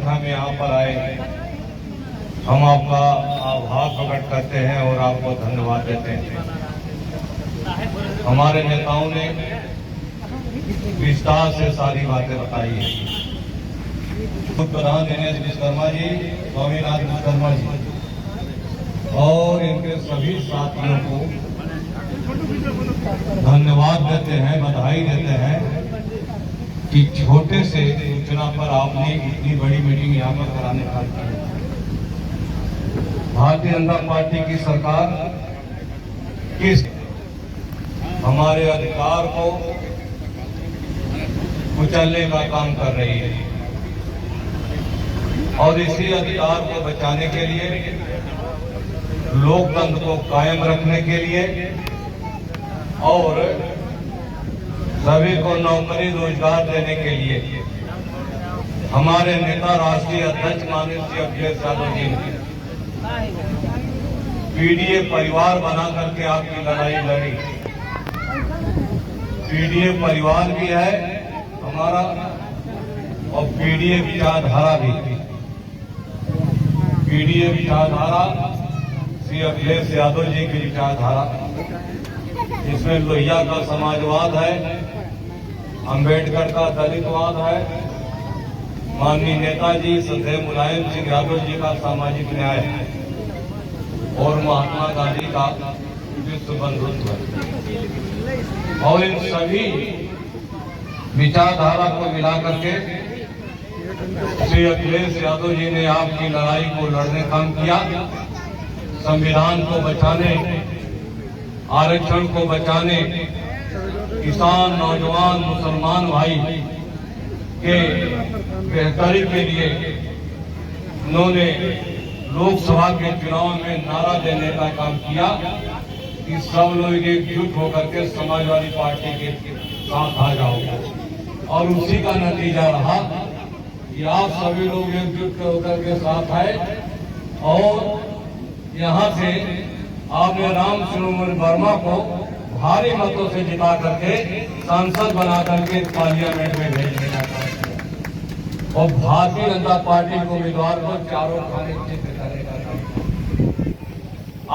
संख्या में यहाँ पर आए, हम आपका आभार प्रकट करते हैं और आपको धन्यवाद देते हैं। हमारे नेताओं ने विस्तार से सारी बातें बताई हैं। प्रधान दिनेश विश्वकर्मा जी, स्वामीनाथ विश्वकर्मा जी और इनके सभी साथियों को धन्यवाद देते हैं, बधाई देते हैं कि छोटे से सूचना पर आपने इतनी बड़ी मीटिंग यहाँ पर कराने का किया। भारतीय जनता पार्टी की सरकार किस हमारे अधिकार को कुचलने का काम कर रही है और इसी अधिकार को बचाने के लिए, लोकतंत्र को कायम रखने के लिए और सभी को नौकरी रोजगार देने के लिए हमारे नेता राष्ट्रीय अध्यक्ष माननीय श्री अखिलेश यादव जी ने पीडीए परिवार बना करके आपकी लड़ाई लड़ी। पीडीए परिवार भी है हमारा और पीडीए विचारधारा भी। पीडीए विचारधारा श्री अखिलेश यादव जी की विचारधारा, इसमें लोहिया का समाजवाद है, अंबेडकर का दलितवाद है, माननीय नेताजी श्रद्धेय मुलायम सिंह यादव जी का सामाजिक न्याय है और महात्मा गांधी का विश्व बंधुत्व है। और इन सभी विचारधारा को मिलाकर के श्री अखिलेश यादव जी ने आपकी लड़ाई को लड़ने काम किया। संविधान को बचाने, आरक्षण को बचाने, किसान, नौजवान, मुसलमान भाई के बेहतरी के लिए उन्होंने लोकसभा के चुनाव में नारा देने का काम किया कि सब लोग एकजुट होकर के समाजवादी पार्टी के साथ आ जाओ। और उसी का नतीजा रहा कि आप सभी लोग एकजुट होकर के साथ आए और यहाँ से आपने राम सुनोमल वर्मा को भारी मतों से जिता करके सांसद बना करके पार्लियामेंट में भेजने का काम किया और भारतीय जनता पार्टी के उम्मीदवार को चारों खाने चित्र करने का काम।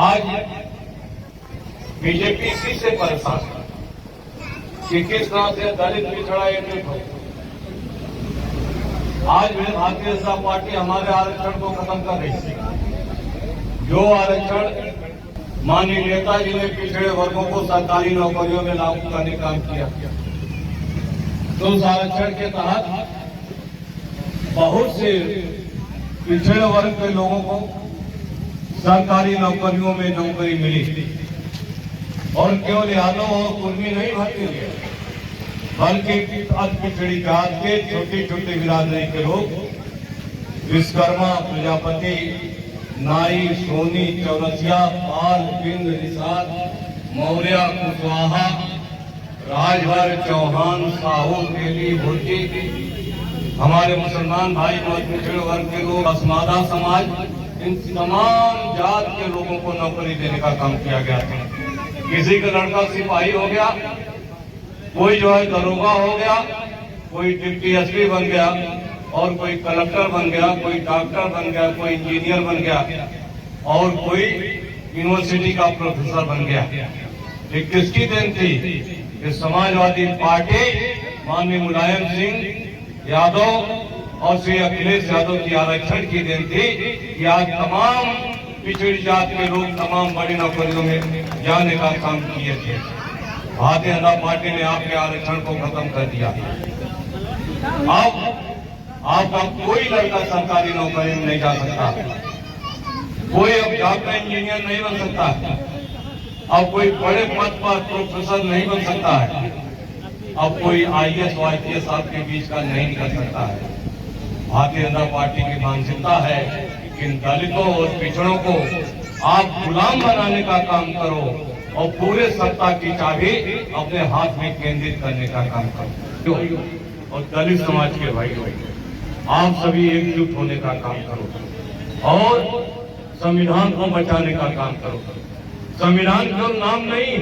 आज बीजेपी इसी से परेशान है कि किस तरह से दलित पिछड़ा एकजुट हो। आज भी भारतीय जनता पार्टी हमारे आरक्षण को खत्म कर रही है। जो आरक्षण माननीय नेताजी ने पिछड़े वर्गों को सरकारी नौकरियों में लागू करने का काम किया, तो उस आरक्षण के तहत बहुत से पिछड़े वर्ग के लोगों को सरकारी नौकरियों में नौकरी मिली और केवल यादव और कुर्मी नहीं भर्ती हुए, बल्कि अति पिछड़ी जात के छोटी छोटी बिरादरी के लोग विश्वकर्मा, प्रजापति, नाई, सोनी, चौरसिया, पाल, बिंद, निषाद, मौर्य, कुशवाहा, राजभर, चौहान, साहू, तेली, भुर्जी, हमारे मुसलमान भाई और पिछड़े वर्ग के लोग, असमादा समाज, इन तमाम जात के लोगों को नौकरी देने का काम किया गया था। किसी का लड़का सिपाही हो गया, कोई जो है दरोगा हो गया, कोई डिप्टी एसपी बन गया और कोई कलेक्टर बन गया, कोई डॉक्टर बन गया, कोई इंजीनियर बन गया और कोई यूनिवर्सिटी का प्रोफेसर बन गया। ये किसकी देन थी? ये समाजवादी पार्टी माननीय मुलायम सिंह यादव और श्री अखिलेश यादव की आरक्षण की देन थी कि आज तमाम पिछड़ी जात के लोग तमाम बड़ी नौकरियों में जाने का काम किए थे। भारतीय जनता पार्टी ने आपके आरक्षण को खत्म कर दिया। अब आपका कोई लड़का सरकारी नौकरी में नहीं जा सकता, कोई अब डॉक्टर इंजीनियर नहीं बन सकता, अब कोई बड़े पद पर प्रोफेसर नहीं बन सकता है, अब कोई आईएएस और आईपीएस आपके बीच का नहीं निकल सकता है। भारतीय जनता पार्टी की मानसिकता है कि इन दलितों और पिछड़ों को आप गुलाम बनाने का काम करो और पूरे सत्ता की चाबी अपने हाथ में केंद्रित करने का काम करो। और दलित समाज के भाइयों, आप सभी एकजुट होने का काम करो और संविधान को बचाने का काम करो। संविधान केवल नाम नहीं,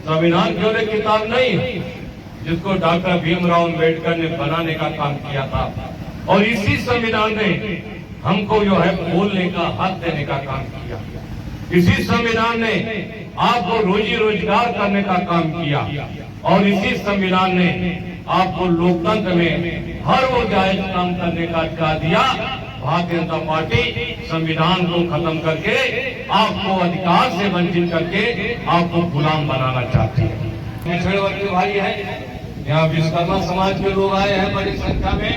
संविधान केवल एक किताब नहीं जिसको डॉक्टर भीमराव अम्बेडकर ने बनाने का काम किया था। और इसी संविधान ने हमको जो है बोलने का हक देने का काम किया। इसी संविधान ने आपको रोजी रोजगार करने का काम किया और इसी संविधान ने आपको लोकतंत्र में हर वो जायज काम करने का अधिकार दिया। भारतीय जनता पार्टी संविधान को खत्म करके आपको अधिकार से वंचित करके आपको गुलाम बनाना चाहती है। पिछड़े वर्ग के भाई है, यहाँ विश्वकर्मा समाज के लोग आए हैं बड़ी संख्या में।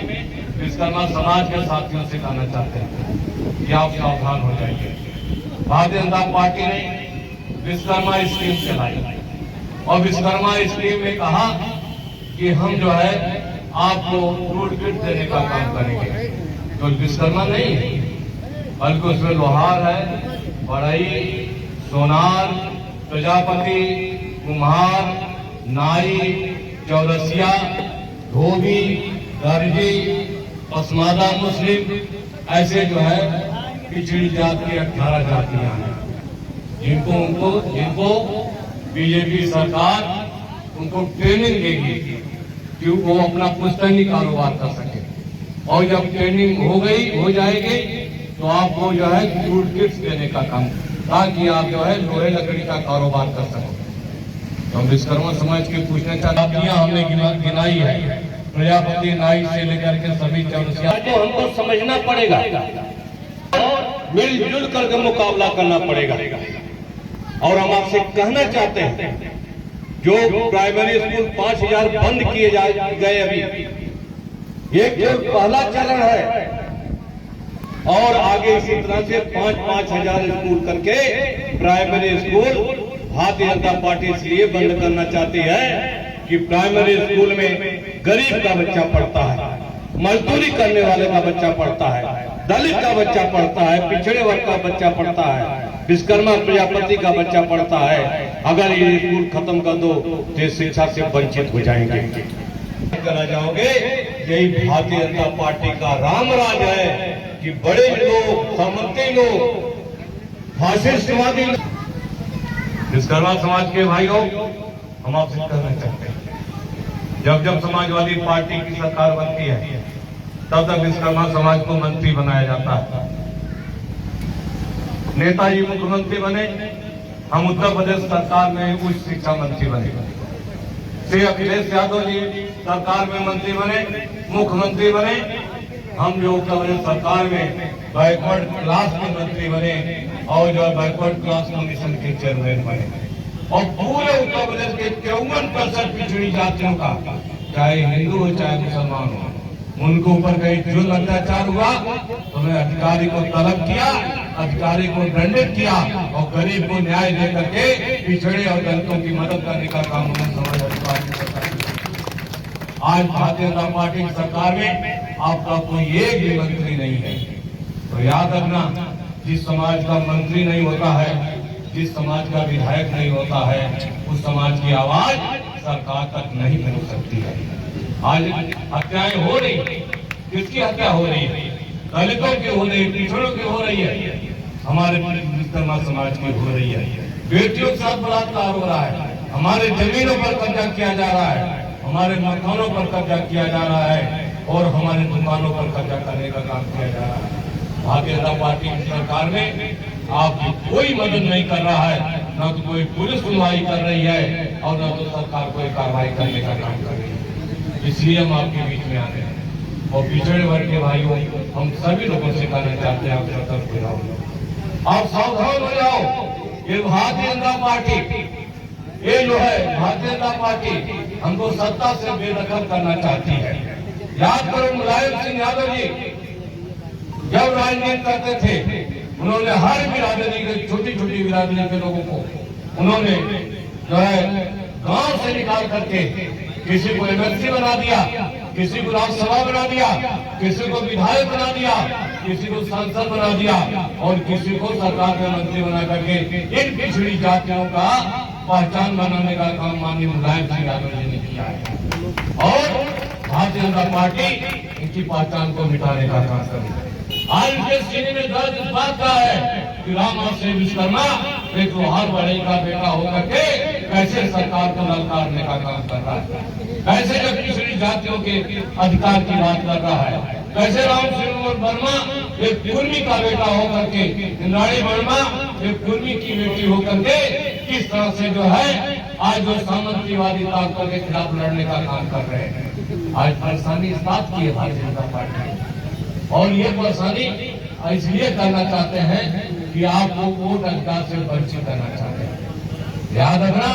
विश्वकर्मा समाज के साथियों से कहना चाहते हैं कि आप सावधान हो जाइए। भारतीय जनता पार्टी ने विश्वकर्मा स्कीम चलाई और विश्वकर्मा स्कीम में कहा कि हम जो है आपको टूल किट देने का काम करेंगे। तो विश्वकर्मा नहीं बल्कि उसमें लोहार है, बढ़ई, सोनार, प्रजापति, कुम्हार, नाई, चौरसिया, धोबी, दर्जी, पसमादा मुस्लिम, ऐसे जो है पिछड़ी जात की 18 जातियां हैं जिनको बीजेपी सरकार उनको ट्रेनिंग देगी कि वो अपना पुश्तैनी कारोबार कर सके। और जब ट्रेनिंग हो जाएगी तो आपको जो है टूल किट्स देने का काम, ताकि आप जो है लोहे लकड़ी का कारोबार कर सको। तो विश्वकर्मा समाज के पूछने जातियां हमने गिनाई है, प्रजापति, नाई से लेकर के सभी चौरसिया को हमको समझना पड़ेगा और मिलजुल करके मुकाबला करना पड़ेगा। और हम आपसे कहना चाहते हैं, जो प्राइमरी स्कूल 5000 बंद किए गए अभी, ये केवल पहला चरण है और आगे इसी तरह से 5-5 हजार स्कूल करके primary school Bharatiya Janata party इसलिए बंद करना चाहती है कि प्राइमरी स्कूल में गरीब का बच्चा पढ़ता है, मजदूरी करने वाले का बच्चा पढ़ता है, दलित का बच्चा पढ़ता है, पिछड़े वर्ग का बच्चा पढ़ता है, विश्वकर्मा प्रजापति का बच्चा पढ़ता है। अगर ये स्कूल खत्म कर दो तो शिक्षा से वंचित हो जाएंगे, करा जाओगे। यही भारतीय जनता पार्टी का राम राज है कि बड़े लोग, सामंती लोग, फासिस्टवादी। विश्वकर्मा समाज के भाइयों, हम आपसे कहना चाहते हैं, जब समाजवादी पार्टी की सरकार बनती है तब तक विश्वकर्मा समाज को मंत्री बनाया जाता है। नेताजी मुख्यमंत्री बने, हम उत्तर प्रदेश सरकार में उच्च शिक्षा मंत्री बने। श्री अखिलेश यादव जी सरकार में मंत्री बने, मुख्यमंत्री बने। हम जो उत्तर प्रदेश सरकार में बैकवर्ड क्लास के मंत्री बने और जो बैकवर्ड क्लास कमीशन के चेयरमैन बने। और पूरे उत्तर प्रदेश के 53% पिछड़ी जातियों का, चाहे हिंदू हो चाहे मुसलमान हो, उनको ऊपर कहीं जुल्म अत्याचार हुआ तो उन्होंने अधिकारी को तलब किया, अधिकारी को दंडित किया और गरीब को न्याय दे करके पिछड़े और दलितों की मदद करने का काम उन्होंने समाजवादी पार्टी सरकार। आज भारतीय जनता पार्टी की सरकार में आपका कोई एक भी मंत्री नहीं है। तो याद रखना, जिस समाज का मंत्री नहीं होता है, जिस समाज का विधायक नहीं होता है, उस समाज की आवाज सरकार तक नहीं पहुंच सकती है। आज हत्याएं हो रही, किसकी हत्या हो रही है? दलितों की हो रही है, पिछड़ों की हो रही है, हमारे विश्वकर्मा समाज की हो रही है। बेटियों के साथ बलात्कार हो रहा है, हमारे जमीनों पर कब्जा किया जा रहा है, हमारे मकानों पर कब्जा किया जा रहा है और हमारे दुकानों पर कब्जा करने का काम किया जा रहा है। भारतीय जनता पार्टी की सरकार में आपकी कोई मदद नहीं कर रहा है, न तो कोई पुलिस सुनवाई कर रही है और न तो सरकार कोई कार्रवाई करने का काम कर रही है। इसलिए हम आपके बीच में आते हैं। और पिछड़े वर्ग के भाइयों, हम सभी लोगों से कहना चाहते हैं, आप सतर्क हो जाओ, आप सावधान हो जाओ। ये भारतीय जनता पार्टी, ये जो है भारतीय जनता पार्टी हमको सत्ता से बेदखल करना चाहती है। याद करो, मुलायम सिंह यादव जी जब राजनीति करते थे, उन्होंने हर बिरादरी के, छोटी छोटी बिरादरी के लोगों को उन्होंने जो है गांव से निकाल करके किसी को एमएलसी बना दिया, किसी को राज्यसभा बना दिया, किसी को विधायक बना दिया, किसी को सांसद बना दिया और किसी को सरकार में मंत्री बना करके इन पिछड़ी जातियों का पहचान बनाने का काम माननीय मुलायम सिंह यादव जी ने किया है। और भारतीय जनता पार्टी इनकी पहचान को मिटाने का काम करेगी। आज के सीने में दर्द इस बात का है कि राम से विश्वकर्मा एक लोहार बढ़ई का बेटा होकर के कैसे सरकार को ललकारने का काम कर रहा है, कैसे जब पिछड़ी जातियों के अधिकार की बात कर रहा है, कैसे राम सिंह वर्मा एक कुर्मी का बेटा होकर के, इंद्राणी वर्मा एक कुर्मी की बेटी होकर के किस तरह से जो है आज जो सामंतवादी ताकतों के खिलाफ लड़ने का काम कर रहे हैं। आज परेशानी इस बात की है भारतीय जनता पार्टी, और ये परेशानी इसलिए करना चाहते हैं कि आपको वोट अधिकार से वंचित करना चाहते हैं। याद रखना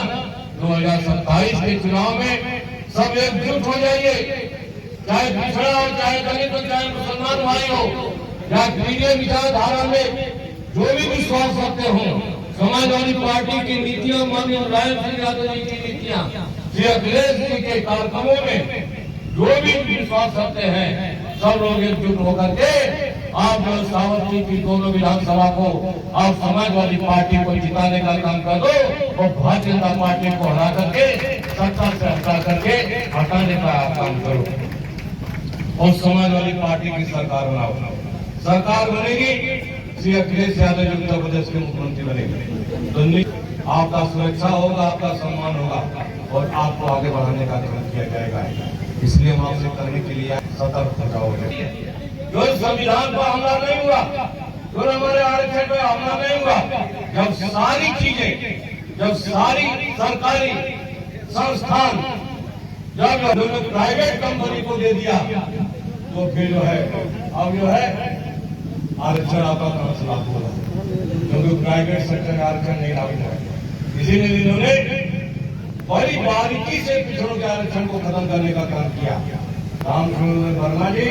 2027 के चुनाव में सब एकजुट हो जाइए, चाहे पिछड़ा हो, चाहे दलित हो, चाहे मुसलमान भाई हो, या पीढ़ी विचारधारा में जो भी विश्वास रखते हो, समाजवादी पार्टी की नीतियां मानी और लाल सिंह यादव जी की नीतियां, श्री अखिलेश जी के कार्यक्रमों में जो भी विश्वास रखते हैं, सब लोग एकजुट होकर के आप जो सावरती की दोनों विधानसभा को आप समाजवादी पार्टी को जिताने का काम कर दो और भारतीय जनता पार्टी को हरा करके सत्ता से हटा करके हटाने का काम करो और समाजवादी पार्टी की सरकार बनाओ। सरकार बनेगी, श्री अखिलेश यादव जी उत्तर प्रदेश के मुख्यमंत्री बनेंगे, तो आपका सुरक्षा होगा, आपका सम्मान होगा और आपको आगे बढ़ाने का काम किया जाएगा। इसलिए हम आपसे करने के लिए सतर्क हो जाओगे। जो संविधान पर हमला नहीं हुआ, जो हमारे आरक्षण पर हमला नहीं हुआ, जब सारी चीजें, जब सारी सरकारी संस्थान जब प्राइवेट कंपनी को दे दिया, तो फिर जो है अब जो है आरक्षण आपका कहां से लागू होगा, क्योंकि प्राइवेट सेक्टर में आरक्षण नहीं लागू है। इसीलिए इन्होंने बड़ी बारीकी से पिछड़ों के आरक्षण को खत्म करने का काम किया। रामचंद्र वर्मा जी,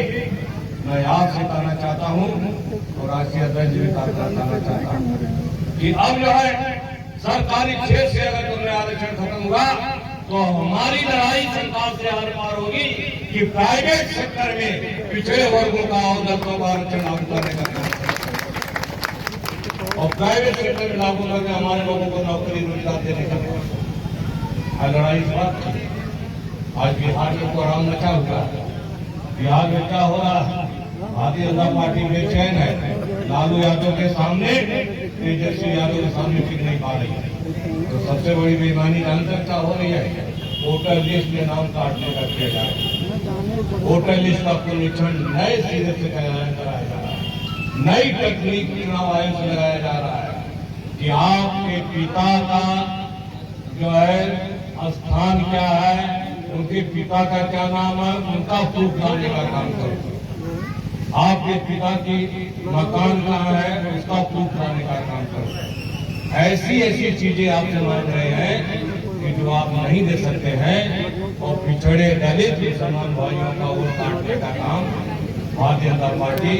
मैं आपसे कहना चाहता हूं और राष्ट्रीय अध्यक्ष जी भी कहना चाहता हूं कि अब जो है सरकारी क्षेत्र से अगर तुमने आरक्षण खत्म हुआ तो हमारी लड़ाई सरकार से हर पार होगी कि प्राइवेट सेक्टर में पिछड़े वर्गों का और दलितों का आरक्षण लागू करने का काम और प्राइवेट सेक्टर में लागू करके हमारे लोगों को नौकरी रोजगार देने का लड़ाई इस बात की। आज बिहार में कोहराम मचा हुआ, बिहार में क्या हो रहा है, भारतीय जनता पार्टी बेचैन है, लालू यादव के सामने, तेजस्वी यादव के सामने टिक नहीं पा रही है। तो सबसे बड़ी बेईमानी जानकर क्या हो रही है, वोटर लिस्ट में नाम काटने का किया जा रहा है। वोटर लिस्ट का पुनरीक्षण नए सिरे से कराया जा रहा है, नई तकनीक चुनाव आयोग से लगाया जा रहा है कि आपके पिता का जो है स्थान क्या है, उनके पिता का क्या नाम है, उनका प्रूफ लाने का काम करो। आपके पिता की मकान कहाँ है, उसका प्रूफ लाने का काम करो। ऐसी ऐसी चीजें आपसे मांग रहे हैं कि जो आप नहीं दे सकते हैं, और पिछड़े दलित मुसलमान भाइयों का वोट काटने का काम भारतीय जनता पार्टी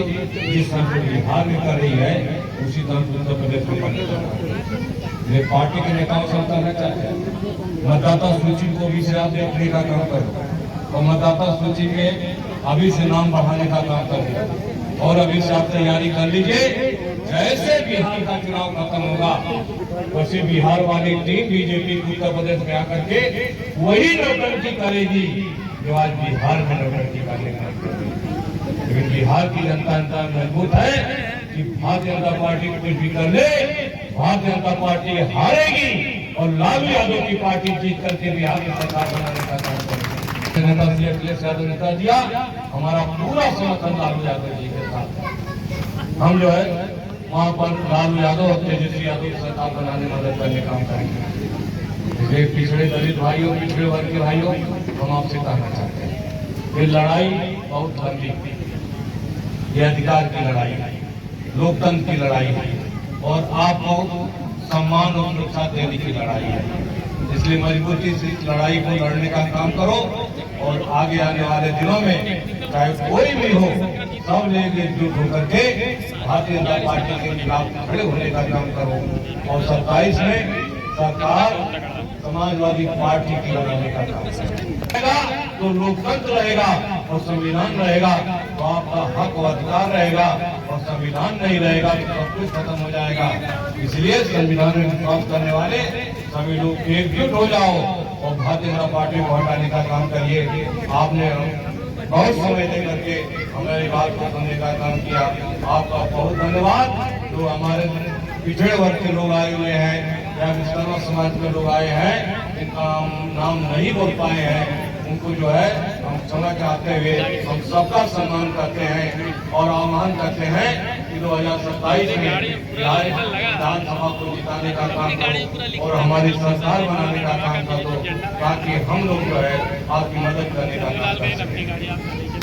जिस तरह से बिहार में कर रही है, उसी तरह उत्तर प्रदेश में करने का काम ये पार्टी के नेताओं से करना चाहते हैं। मतदाता सूची को भी से आप देखने का काम करो और मतदाता सूची में अभी से नाम बढ़ाने का काम करो और अभी से आप तैयारी कर लीजिए। जैसे बिहार का चुनाव खत्म होगा, वैसे बिहार वाली टीम बीजेपी उत्तर प्रदेश में आकर के वही नौटंकी करेगी जो आज बिहार में नौटंकी करने का करेगी। लेकिन बिहार की जनता मजबूत है कि भारतीय जनता पार्टी कुछ भी कर ले, भारतीय जनता पार्टी हारेगी और लालू यादव की पार्टी जीत करके बिहार की सरकार बनाने का काम करेगी। नेता श्री अखिलेश यादव ने कह दिया, हमारा पूरा समर्थन लालू यादव जी के साथ। हम जो है वहाँ पर लालू यादव और तेजस्वी यादव की सरकार बनाने में मदद करने का काम करेंगे। इसलिए पिछड़े दलित भाइयों, पिछड़े वर्ग के भाइयों, हम आपसे कहना चाहते हैं ये लड़ाई बहुत लंबी, ये अधिकार की लड़ाई है, लोकतंत्र की लड़ाई है और आपको सम्मान और सुरक्षा देने की लड़ाई है। इसलिए मजबूती से इस लड़ाई को लड़ने का काम करो और आगे आने वाले दिनों में चाहे कोई भी हो, सब लोग एकजुट होकर के भारतीय जनता पार्टी के खिलाफ खड़े होने का काम करो और 27 में सरकार समाजवादी पार्टी की लगाने का काम करेगा। तो लोकतंत्र रहेगा और संविधान रहेगा, तो आपका हक और अधिकार रहेगा, और संविधान नहीं रहेगा तो सब कुछ खत्म हो जाएगा। इसलिए संविधान में विश्वास करने वाले सभी लोग एकजुट हो जाओ और भारतीय जनता पार्टी को हटाने का काम करिए। आपने बहुत समय दे करके हमारी बात को सुनने का काम किया, आपका बहुत धन्यवाद। जो हमारे पिछड़े वर्ग के लोग आए हुए हैं या विश्वकर्मा समाज के लोग आए हैं, इनका नाम नहीं बोल पाए हैं, उनको जो है हम समय चाहते हुए हम सबका सम्मान करते हैं और आह्वान करते हैं कि 2027 में विधानसभा को जिताने का काम करो और हमारी सरकार बनाने का काम करो, ताकि हम लोग जो है आपकी मदद करने का काम कर सकें।